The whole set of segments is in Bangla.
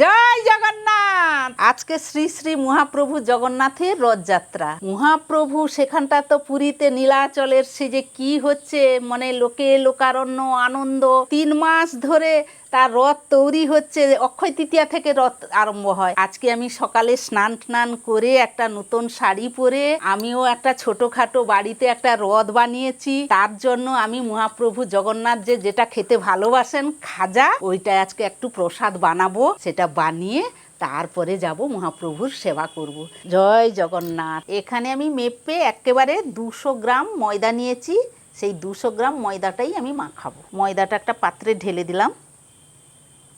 জয় জগন্নাথ। আজকে শ্রী শ্রী মহাপ্রভু জগন্নাথের রথযাত্রা। মহাপ্রভু সেখানটা তো পুরীতে নীলাচলের সে যে কি হচ্ছে, মানে লোকে লোকারণ্য আনন্দ। 3 মাস ধরে তার রথ তৈরি হচ্ছে, অক্ষয় তৃতীয়া থেকে রথ আরম্ভ হয়। আজকে আমি সকালে স্নান করে একটা নতুন শাড়ি পরে আমিও একটা ছোটখাটো বাড়িতে একটা রথ বানিয়েছি। তার জন্য আমি মহাপ্রভু জগন্নাথ যেটা খেতে ভালোবাসেন খাজা, ওইটা আজকে একটু প্রসাদ বানাবো। সেটা বানিয়ে তারপরে যাব মহাপ্রভুর সেবা করব। জয় জগন্নাথ। এখানে আমি মেপে একেবারে 200 গ্রাম ময়দা নিয়েছি। সেই 200 গ্রাম ময়দাটাই আমি মাখাবো। ময়দাটা একটা পাত্রে ঢেলে দিলাম।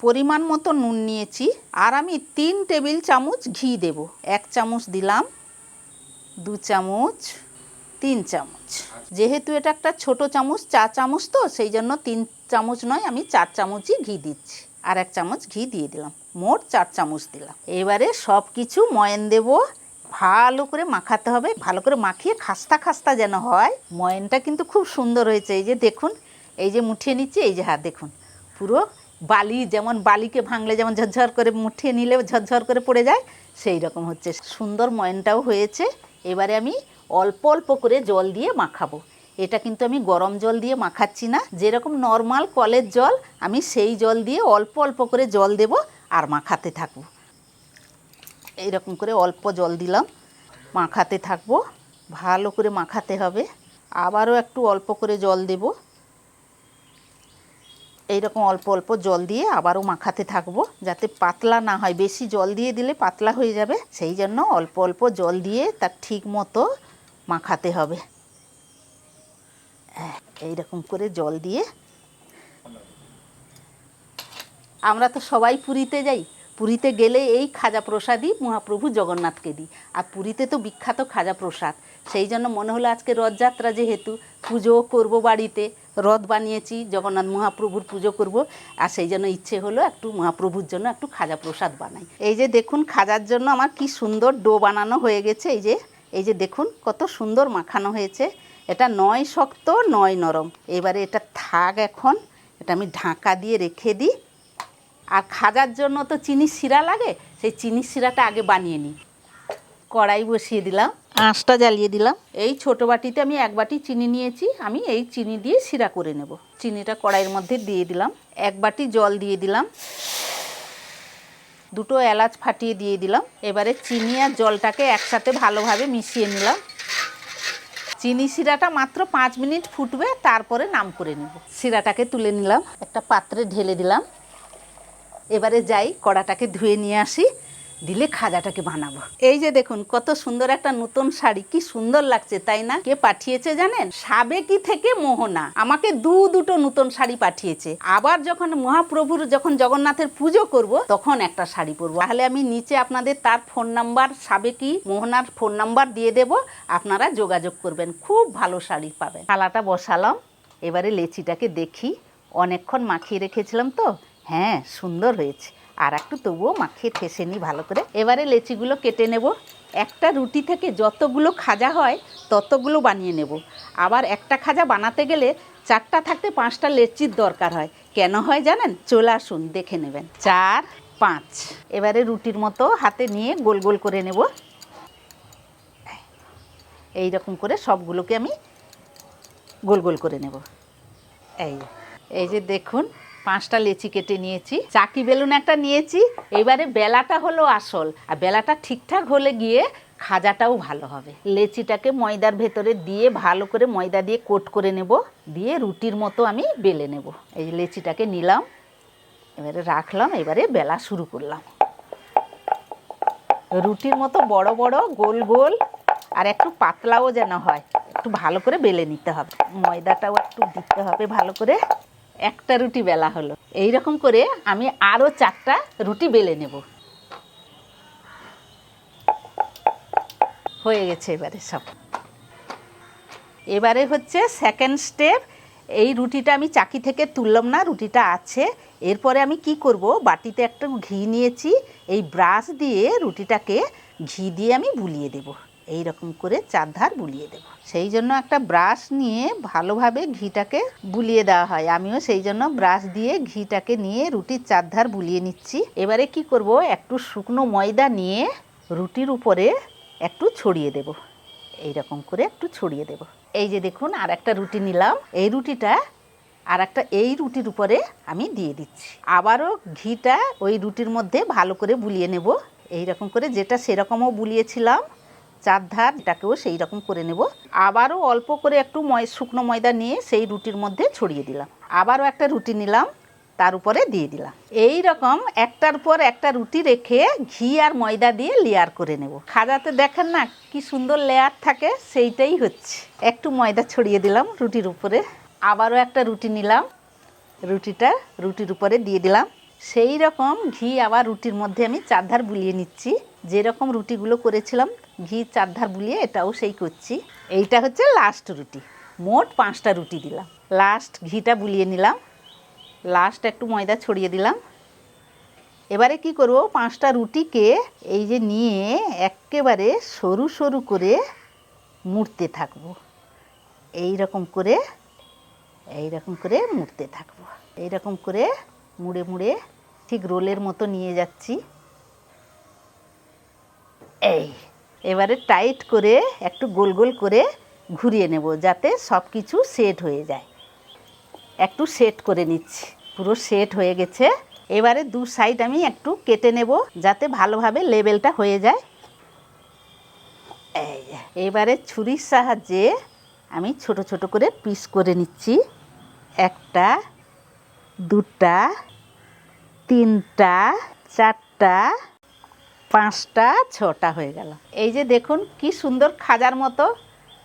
পরিমাণ মতো নুন নিয়েছি। আর আমি 3 টেবিল চামচ ঘি দেব। 1 চামচ দিলাম, 2 চামচ, 3 চামচ। যেহেতু এটা একটা ছোট চামচ, 4 চামচ তো, সেই জন্য 3 চামচ নয়, আমি 4 চামচই ঘি দিচ্ছি। আর 1 চামচ ঘি দিয়ে দিলাম, মোট 4 চামচ দিলাম। এবারে সব কিছু ময়ান দেব। ভালো করে মাখাতে হবে, ভালো করে মাখিয়ে খাস্তা খাস্তা যেন হয়। ময়ানটা কিন্তু খুব সুন্দর হয়েছে। এই যে দেখুন, এই যে মুঠিয়ে নিচ্ছি, এই যে হাত দেখুন, পুরো বালি, যেমন বালিকে ভাঙলে যেমন ঝরঝর করে মুঠিয়ে নিলে ঝরঝর করে পড়ে যায়, সেই রকম হচ্ছে। সুন্দর ময়ানটাও হয়েছে। এবারে আমি অল্প অল্প করে জল দিয়ে মাখাবো। এটা কিন্তু আমি গরম জল দিয়ে মাখাচ্ছি না, যেরকম নর্মাল কলের জল, আমি সেই জল দিয়ে অল্প অল্প করে জল দেব আর মাখাতে থাকবো। এইরকম করে অল্প জল দিলাম, মাখাতে থাকবো। ভালো করে মাখাতে হবে। আবারও একটু অল্প করে জল দেব। এইরকম অল্প অল্প জল দিয়ে আবারও মাখাতে থাকবো, যাতে পাতলা না হয়। বেশি জল দিয়ে দিলে পাতলা হয়ে যাবে, সেই জন্য অল্প অল্প জল দিয়ে তার ঠিক মতো মাখাতে হবে। এইরকম করে জল দিয়ে। আমরা তো সবাই পুরীতে যাই, পুরীতে গেলে এই খাজা প্রসাদই মহাপ্রভু জগন্নাথকে দিই। আর পুরীতে তো বিখ্যাত খাজা প্রসাদ। সেই জন্য মনে হলো আজকে রথযাত্রা, যেহেতু পুজো করব, বাড়িতে রথ বানিয়েছি, জগন্নাথ মহাপ্রভুর পুজো করব, আর সেই জন্য ইচ্ছে হলো একটু মহাপ্রভুর জন্য একটু খাজা প্রসাদ বানাই। এই যে দেখুন, খাজার জন্য আমার কি সুন্দর ডো বানানো হয়ে গেছে। এই যে দেখুন কত সুন্দর মাখানো হয়েছে। এটা নয় শক্ত নয় নরম। এবারে এটা থাক, এখন এটা আমি ঢাকা দিয়ে রেখে দিই। আর খাজার জন্য তো চিনির শিরা লাগে, সেই চিনির শিরাটা আগে বানিয়ে নিই। কড়াই বসিয়ে দিলাম, আঁচটা জ্বালিয়ে দিলাম। এই ছোটো বাটিতে আমি 1 বাটি চিনি নিয়েছি। আমি এই চিনি দিয়ে শিরা করে নেব। চিনিটা কড়াইয়ের মধ্যে দিয়ে দিলাম। 1 বাটি জল দিয়ে দিলাম। 2টো এলাচ ফাটিয়ে দিয়ে দিলাম। এবারে চিনি আর জলটাকে একসাথে ভালোভাবে মিশিয়ে নিলাম। চিনি শিরাটা মাত্র 5 মিনিট ফুটবে, তারপরে নাম করে নেব। শিরাটাকে তুলে নিলাম, একটা পাত্রে ঢেলে দিলাম। এবারে যাই, কড়াটাকে ধুয়ে নিয়ে আসি, দিলে খাজাটাকে বানাবো। এই যে দেখুন কত সুন্দর একটা নতুন শাড়ি, কি সুন্দর লাগছে, তাই না? কে পাঠিয়েছে জানেন? সাবেকি থেকে মোহনা আমাকে দুটো নতুন শাড়ি পাঠিয়েছে। আবার যখন মহাপ্রভুর, যখন জগন্নাথের পুজো করব, তখন একটা শাড়ি পরবো। তাহলে আমি নিচে আপনাদের তার ফোন নাম্বার, সাবেকি মোহনার ফোন নাম্বার দিয়ে দেব, আপনারা যোগাযোগ করবেন। খুব ভালো শাড়ি পাবেন। থালাটা বসালাম। এবারে লেচিটাকে দেখি, অনেকক্ষণ মাখিয়ে রেখেছিলাম তো, হ্যাঁ সুন্দর হয়েছে। আর একটু তবুও মাখিয়ে ঠেসে নিই ভালো করে। এবারে লেচিগুলো কেটে নেব। একটা রুটি থেকে যতগুলো খাজা হয় ততগুলো বানিয়ে নেব। আবার একটা খাজা বানাতে গেলে 4টা থাকতে 5টা লেচির দরকার হয়। কেন হয় জানেন? চলে আসুন, দেখে নেবেন। 4, 5। এবারে রুটির মতো হাতে নিয়ে গোল গোল করে নেব। এই রকম করে সবগুলোকে আমি গোল গোল করে নেব। এই যে দেখুন, 5টা লেচি কেটে নিয়েছি। চাকি বেলুন একটা নিয়েছি। এবারে বেলাটা হলো আসল, আর বেলাটা ঠিকঠাক হলে গিয়ে খাজাটাও ভালো হবে। লেচিটাকে ময়দার ভেতরে দিয়ে ভালো করে ময়দা দিয়ে কোট করে নেব, দিয়ে রুটির মতো আমি বেলে নেব। এই লেচিটাকে নিলাম, এবারে রাখলাম। এবারে বেলা শুরু করলাম। রুটির মতো বড় বড় গোল গোল, আর একটু পাতলাও যেন হয়, একটু ভালো করে বেলে নিতে হবে। ময়দাটাও একটু দিতে হবে ভালো করে। একটা রুটি বেলা হলো। এই রকম করে আমি আরও 4টা রুটি বেলে নেব। হয়ে গেছে এবারে সব। এবারে হচ্ছে সেকেন্ড স্টেপ। এই রুটিটা আমি চাকি থেকে তুললাম না, রুটিটা আছে। এরপরে আমি কি করব, বাটিতে একটা ঘি নিয়েছি। এই ব্রাশ দিয়ে রুটিটাকে ঘি দিয়ে আমি বুলিয়ে দেব। এই রকম করে চারধার বুলিয়ে দেব। সেই জন্য একটা ব্রাশ নিয়ে ভালোভাবে ঘিটাকে বুলিয়ে দেওয়া হয়। আমিও সেই জন্য ব্রাশ দিয়ে ঘিটাকে নিয়ে রুটির চারধার বুলিয়ে নিচ্ছি। এবারে কি করব, একটু শুকনো ময়দা নিয়ে রুটির উপরে একটু ছড়িয়ে দেব। এই রকম করে একটু ছড়িয়ে দেব। এই যে দেখুন, আর একটা রুটি নিলাম। এই রুটিটা আর একটা এই রুটির উপরে আমি দিয়ে দিচ্ছি। আবারও ঘিটা ওই রুটির মধ্যে ভালো করে বুলিয়ে নেব। এই রকম করে যেটা সেরকমও বুলিয়েছিলাম চারধার, এটাকেও সেই রকম করে নেব। আবারও অল্প করে একটু শুকনো ময়দা নিয়ে সেই রুটির মধ্যে ছড়িয়ে দিলাম। আবারও একটা রুটি নিলাম, তার উপরে দিয়ে দিলাম। এই রকম একটার পর একটা রুটি রেখে ঘি আর ময়দা দিয়ে লেয়ার করে নেব। খাজাতে দেখেন না কি সুন্দর লেয়ার থাকে, সেইটাই হচ্ছে। একটু ময়দা ছড়িয়ে দিলাম রুটির উপরে। আবারও একটা রুটি নিলাম, রুটিটা রুটির উপরে দিয়ে দিলাম। সেই রকম ঘি আবার রুটির মধ্যে আমি চারধার বুলিয়ে নিচ্ছি। যেরকম রুটিগুলো করেছিলাম ঘি চারধার বুলিয়ে এটাও সেই করছি। এইটা হচ্ছে লাস্ট রুটি। মোট 5টা রুটি দিলাম। লাস্ট ঘিটা বুলিয়ে নিলাম, লাস্ট একটু ময়দা ছড়িয়ে দিলাম। এবারে কি করব, 5টা রুটিকে এই যে নিয়ে একেবারে সরু সরু করে মুড়তে থাকবো। এই রকম করে মুড়তে থাকবো। এই রকম করে মুড়ে মুড়ে ঠিক রোলের মতো নিয়ে যাচ্ছি। এবারে টাইট করে একটু গোল গোল করে ঘুরিয়ে নেব, যাতে সব কিছু সেট হয়ে যায়। একটু সেট করে নিচ্ছি, পুরো সেট হয়ে গেছে। এবারে দু সাইড আমি একটু কেটে নেব, যাতে ভালোভাবে লেবেলটা হয়ে যায়। এবারে ছুরির সাহায্যে আমি ছোট ছোট করে পিস করে নিচ্ছি। 1টা 2টা 3টা 4টা 5টা 6টা হয়ে গেল। এই যে দেখুন কি সুন্দর খাজার মতো।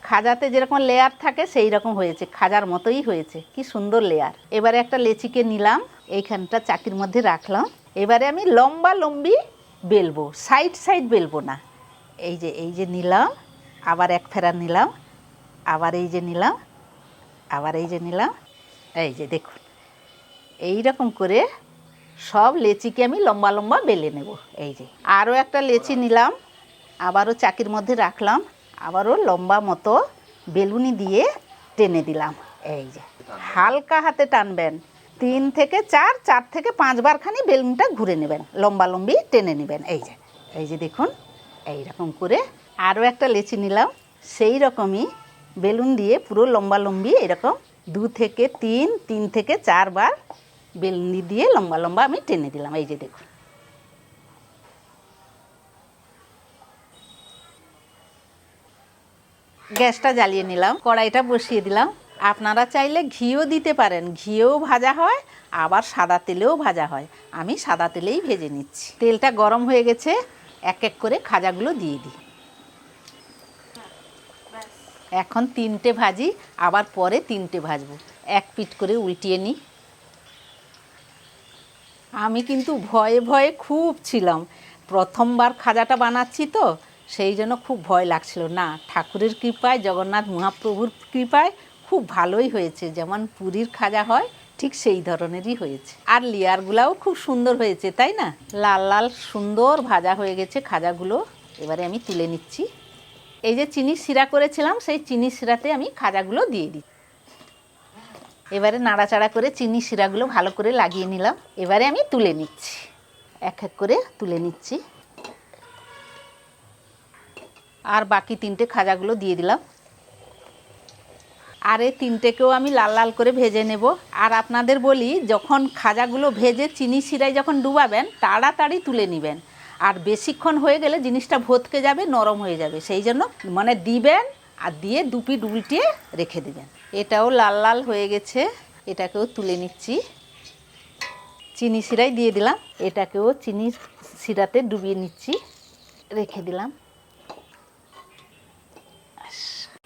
খাজাতে যেরকম লেয়ার থাকে সেই রকম হয়েছে, খাজার মতোই হয়েছে, কি সুন্দর লেয়ার। এবারে একটা লেচিকে নিলাম, এইখানটা চাকির মধ্যে রাখলাম। এবারে আমি লম্বা লম্বি বেলবো, সাইড সাইড বেলবো না। এই যে নিলাম, আবার এক ফেরা নিলাম, আবার এই যে নিলাম, আবার এই যে নিলাম। এই যে দেখুন, এই রকম করে সব লেচিকে আমি লম্বা লম্বা বেলে নেব। এই যে আরও একটা লেচি নিলাম, আবারও চাকির মধ্যে রাখলাম, আবারও লম্বা মতো বেলুনি দিয়ে টেনে দিলাম। এই যে হালকা হাতে টানবেন, 3 থেকে 4, 4 থেকে 5 বার খানি বেলুনটা ঘুরে নেবেন, লম্বা লম্বি টেনে নেবেন। এই যে দেখুন, এই রকম করে আরও একটা লেচি নিলাম, সেই রকমই বেলুন দিয়ে পুরো লম্বা লম্বি এরকম 2 থেকে 3, 3 থেকে 4 বার বেলুনি দিয়ে লম্বা লম্বা আমি টেনে দিলাম। এই যে দেখুন, গ্যাসটা জ্বালিয়ে নিলাম, কড়াইটা বসিয়ে দিলাম। আপনারা চাইলে ঘিও দিতে পারেন, ঘিয়েও ভাজা হয়, আবার সাদা তেলেও ভাজা হয়। আমি সাদা তেলেই ভেজে নিচ্ছি। তেলটা গরম হয়ে গেছে, এক এক করে খাজাগুলো দিয়ে দিই। এখন 3টে ভাজি, আবার পরে 3টে ভাজবো। এক পিঠ করে উল্টিয়ে নিই। আমি কিন্তু ভয়ে ভয়ে খুব ছিলাম, প্রথমবার খাজাটা বানাচ্ছি তো, সেই জন্য খুব ভয় লাগছিল। না, ঠাকুরের কৃপায়, জগন্নাথ মহাপ্রভুর কৃপায় খুব ভালোই হয়েছে। যেমন পুরীর খাজা হয় ঠিক সেই ধরনেরই হয়েছে। আর লেয়ারগুলাও খুব সুন্দর হয়েছে, তাই না? লাল লাল সুন্দর ভাজা হয়ে গেছে খাজাগুলো। এবারে আমি তুলে নিচ্ছি। এই যে চিনির শিরা করেছিলাম, সেই চিনির শিরাতে আমি খাজাগুলো দিয়ে দিই। এবারে নাড়াচাড়া করে চিনি শিরাগুলো ভালো করে লাগিয়ে নিলাম। এবারে আমি তুলে নিচ্ছি, এক এক করে তুলে নিচ্ছি। আর বাকি 3টে খাজাগুলো দিয়ে দিলাম। আর এই 3টেকেও আমি লাল লাল করে ভেজে নেব। আর আপনাদের বলি, যখন খাজাগুলো ভেজে চিনি শিরায় যখন ডুবাবেন, তাড়াতাড়ি তুলে নেবেন। আর বেশিক্ষণ হয়ে গেলে জিনিসটা ভতকে যাবে, নরম হয়ে যাবে। সেই জন্য দিবেন আর দিয়ে 2 পিঠ উল্টিয়ে রেখে দেবেন। এটাও লাল লাল হয়ে গেছে, এটাকেও তুলে নিচ্ছি। চিনি শিরায় দিয়ে দিলাম, এটাকেও চিনি শিরাতে ডুবিয়ে নিচ্ছি, রেখে দিলাম।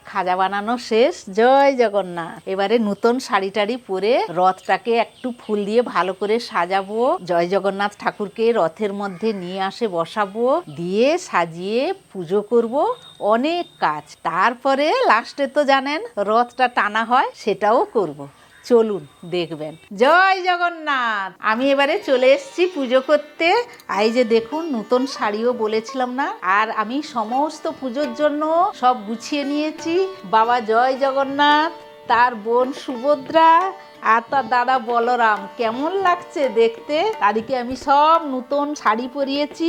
খাজা বানানো শেষ। জয় জগন্নাথ। এবারে নতুন শাড়ি টাড়ি পরে রথটাকে একটু ফুল দিয়ে ভালো করে সাজাবো। জয় জগন্নাথ ঠাকুরকে রথের মধ্যে নিয়ে আসে বসাবো, দিয়ে সাজিয়ে পুজো করব। অনেক কাজ। তারপরে লাস্টে তো জানেন রথটা টানা হয়, সেটাও করব। চলুন দেখবেন। জয় জগন্নাথ। আমি এবারে চলে এসেছি পুজো করতে। এই যে দেখুন, নতুন শাড়িও বলেছিলাম না, আর আমি সমস্ত পুজোর জন্য সব গুছিয়ে নিয়েছি। বাবা জয় জগন্নাথ, তার বোন সুভদ্রা আর তার দাদা বলরাম, কেমন লাগছে দেখতে। তাদেরকে আমি সব নতুন শাড়ি পরিয়েছি,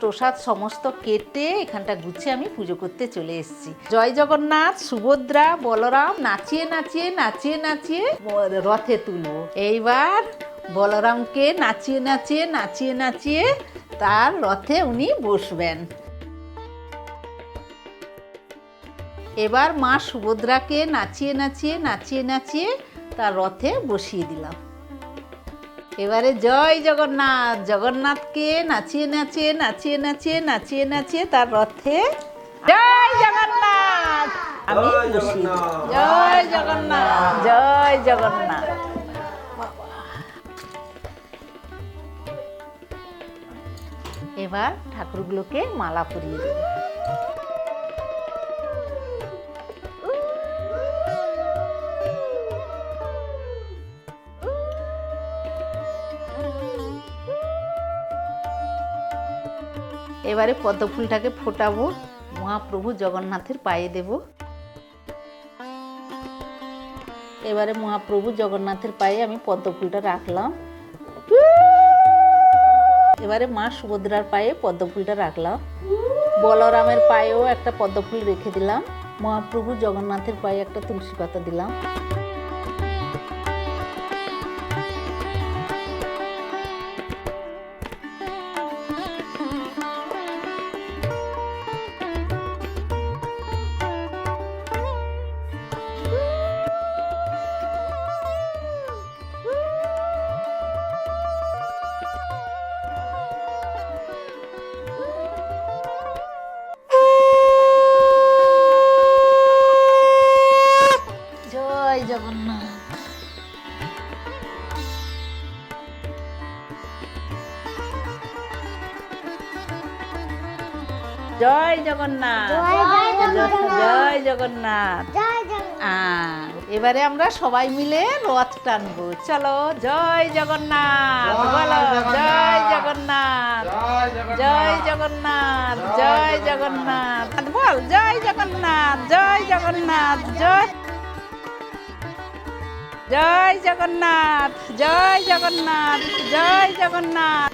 প্রসাদ সমস্ত কেটে এখানটা গুছিয়ে আমি পুজো করতে চলে এসেছি। জয় জগন্নাথ। সুভদ্রা বলরাম নাচিয়ে নাচিয়ে নাচিয়ে নাচিয়ে রথে তুলবো। এইবার বলরামকে নাচিয়ে নাচিয়ে নাচিয়ে নাচিয়ে তার রথে উনি বসবেন। এবার মা সুভদ্রাকে নাচিয়ে নাচিয়ে নাচিয়ে নাচিয়ে তার রথে বসিয়ে দিলাম। এবারে জয় জগন্নাথ। জগন্নাথকে নাচিয়ে নাচিয়ে নাচিয়ে নাচিয়ে নাচিয়ে নাচিয়ে তার রথে জয় জগন্নাথ আমি বসিয়ে দিলাম। জয় জগন্নাথ, জয় জগন্নাথ। এবার ঠাকুরগুলোকে মালা পরিয়ে দেব। এবারে পদ্ম ফুলটাকে ফোটাবো, মহাপ্রভু জগন্নাথের পায়ে দেব। এবারে মহাপ্রভু জগন্নাথের পায়ে আমি পদ্ম ফুলটা রাখলাম। এবারে মা সুভদ্রার পায়ে পদ্ম ফুলটা রাখলাম। বলরামের পায়েও একটা পদ্ম ফুল রেখে দিলাম। মহাপ্রভু জগন্নাথের পায়ে একটা তুলসী পাতা দিলাম। জয় জগন্নাথ। জয় জগন্নাথ, জয় জগন্নাথ। এবারে আমরা সবাই মিলে রথ টানবো। চলো জয় জগন্নাথ বলো। জয় জগন্নাথ, জয় জগন্নাথ, জয় জগন্নাথ বল। জয় জগন্নাথ, জয় জগন্নাথ, জয় জয় জগন্নাথ, জয় জগন্নাথ, জয় জগন্নাথ।